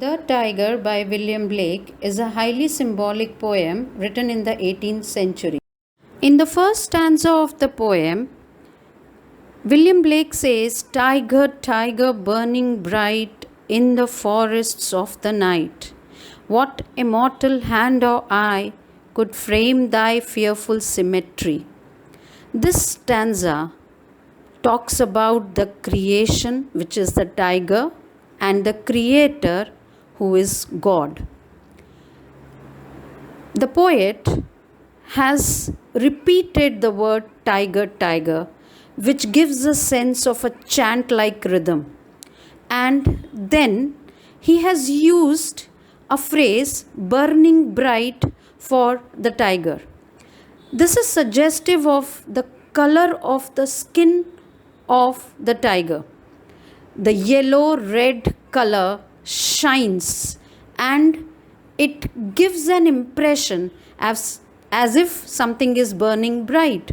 The Tiger by William Blake is a highly symbolic poem written in the 18th century. In the first stanza of the poem, William Blake says, "Tiger, tiger, burning bright in the forests of the night, what immortal hand or eye could frame thy fearful symmetry?" This stanza talks about the creation, which is the tiger, and the creator, who is God. The poet has repeated the word tiger, tiger, which gives a sense of a chant like rhythm. And then he has used a phrase, burning bright, for the tiger. This is suggestive of the color of the skin of the tiger. The yellow red color shines and it gives an impression as if something is burning bright.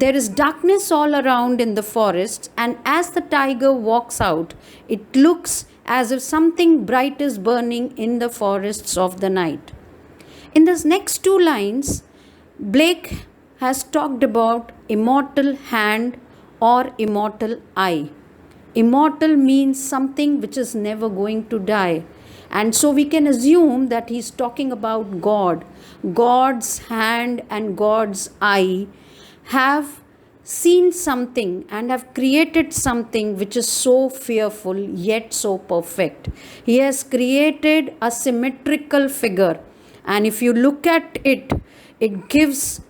There is darkness all around in the forest, and as the tiger walks out, it looks as if something bright is burning in the forests of the night. In the next two lines, Blake has talked about immortal hand or immortal eye. Immortal means something which is never going to die. And so we can assume that he's talking about God. God's hand and God's eye have seen something and have created something which is so fearful yet so perfect. He has created a symmetrical figure. And if you look at it, it gives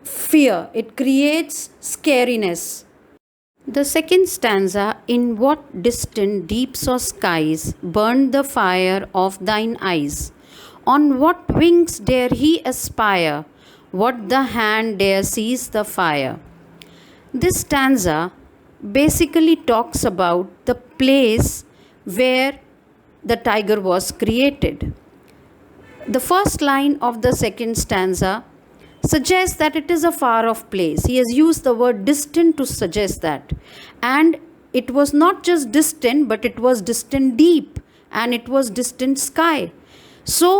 fear. It creates scariness. The second stanza, "In what distant deeps or skies burned the fire of thine eyes? On what wings dare he aspire? What the hand dare seize the fire?" This stanza basically talks about the place where the tiger was created. The first line of the second stanza suggests that it is a far off place. He has used the word distant to suggest that. And it was not just distant, but it was distant deep and it was distant sky. So,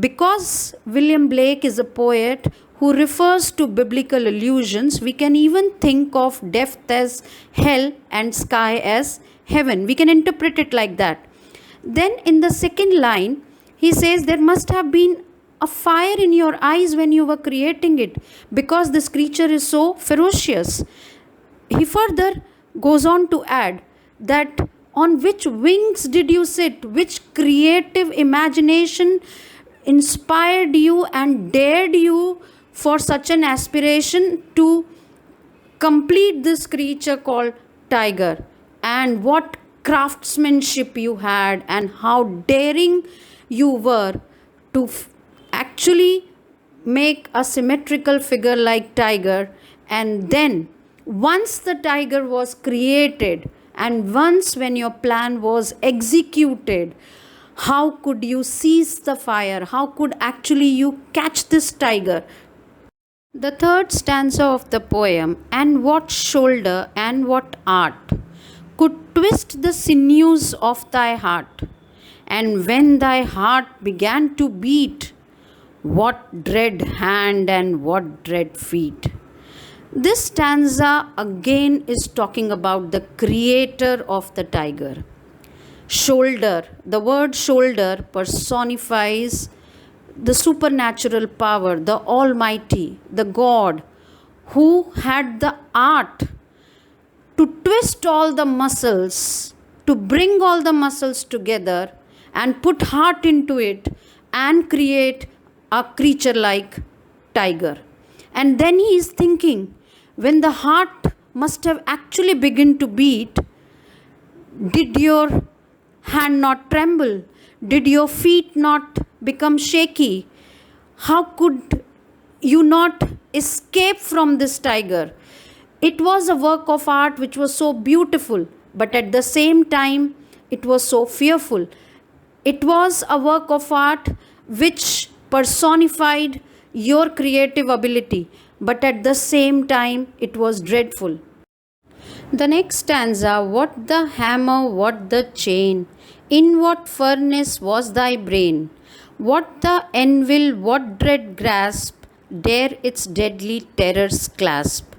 because William Blake is a poet who refers to biblical allusions, we can even think of depth as hell and sky as heaven. We can interpret it like that. Then in the second line, he says there must have been a fire in your eyes when you were creating it, because this creature is so ferocious. He further goes on to add that on which wings did you sit? Which creative imagination inspired you and dared you for such an aspiration to complete this creature called tiger? And what craftsmanship you had, and how daring you were to actually make a symmetrical figure like tiger. And then once the tiger was created, and once when your plan was executed, how could you seize the fire? How could actually you catch this tiger? The third stanza of the poem, "And what shoulder and what art could twist the sinews of thy heart? And when thy heart began to beat, what dread hand and what dread feet?" This stanza again is talking about the creator of the tiger. Shoulder, the word shoulder personifies the supernatural power, the Almighty, the God, who had the art to twist all the muscles, to bring all the muscles together and put heart into it and create a creature like tiger. And then he is thinking, when the heart must have actually begun to beat, did your hand not tremble? Did your feet not become shaky? How could you not escape from this tiger? It was a work of art which was so beautiful, but at the same time, it was so fearful. It was a work of art which personified your creative ability, but at the same time, it was dreadful. The next stanza, "What the hammer, what the chain In what furnace was thy brain? What the envil, what dread grasp dare its deadly terrors clasp?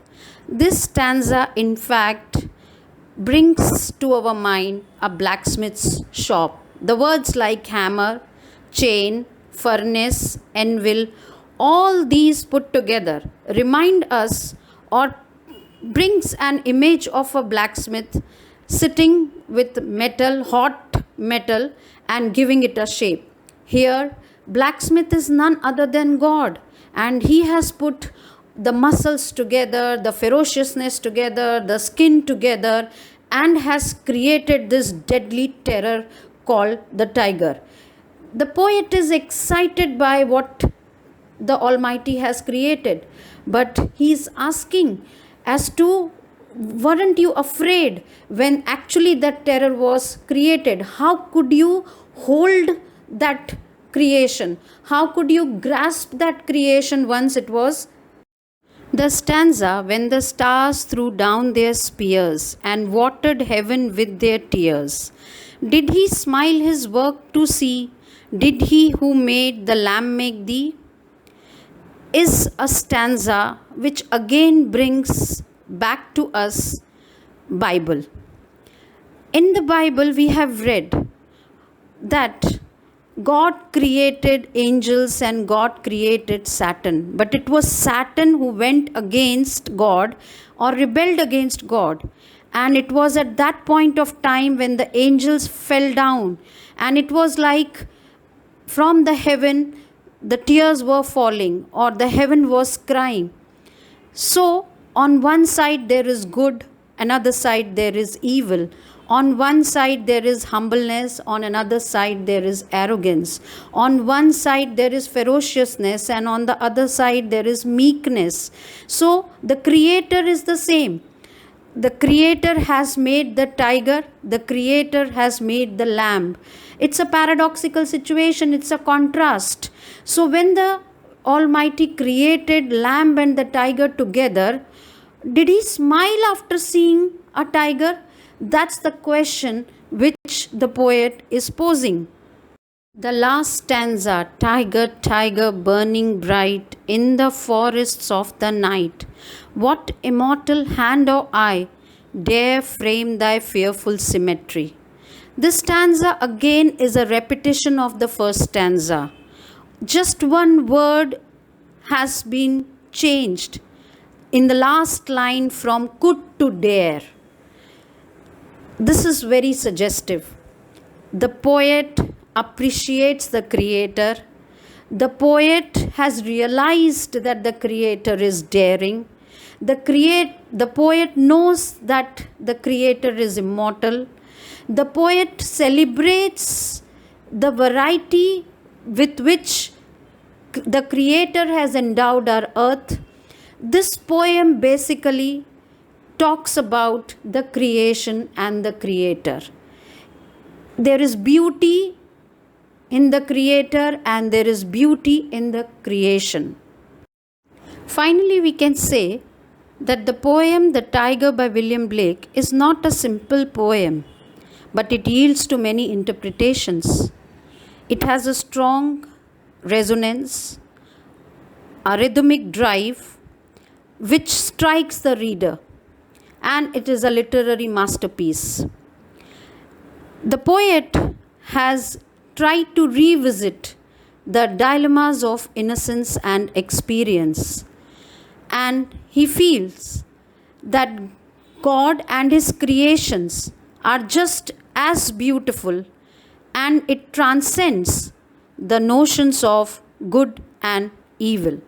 This stanza, in fact, brings to our mind a blacksmith's shop. The words like hammer, chain, furnace, anvil, all these put together remind us or brings an image of a blacksmith sitting with metal, hot metal, and giving it a shape. Here, blacksmith is none other than God, and he has put the muscles together, the ferociousness together, the skin together, and has created this deadly terror called the tiger. The poet is excited by what the Almighty has created, but he is asking as to, weren't you afraid when actually that terror was created? How could you hold that creation? How could you grasp that creation once it was? The stanza, when the stars threw down their spears and watered heaven with their tears, did he smile his work to see? Did he who made the lamb make thee? Is a stanza which again brings back to us Bible. In the Bible we have read that God created angels and God created Satan, but it was Satan who went against God or rebelled against God. And it was at that point of time when the angels fell down, and it was like from the heaven the tears were falling, or the heaven was crying. So, on one side there is good, another side there is evil. On one side there is humbleness, on another side there is arrogance. On one side there is ferociousness, and on the other side there is meekness. So, the Creator is the same. The Creator has made the tiger, the Creator has made the lamb. It's a paradoxical situation, it's a contrast. So, when the Almighty created lamb and the tiger together, did he smile after seeing a tiger? That's the question which the poet is posing. The last stanza, tiger, tiger, burning bright in the forests of the night, what immortal hand or eye dare frame thy fearful symmetry? This stanza again is a repetition of the first stanza. Just one word has been changed in the last line from could to dare. This is very suggestive. The poet appreciates the Creator. The poet has realized that the Creator is daring. The poet knows that the Creator is immortal. The poet celebrates the variety with which the Creator has endowed our earth. This poem basically talks about the creation and the Creator. There is beauty in the Creator and there is beauty in the creation. Finally, we can say that the poem The Tiger by William Blake is not a simple poem, but it yields to many interpretations. It has a strong resonance, a rhythmic drive which strikes the reader, and it is a literary masterpiece. The poet has tried to revisit the dilemmas of innocence and experience, and he feels that God and his creations are just as beautiful, and it transcends the notions of good and evil.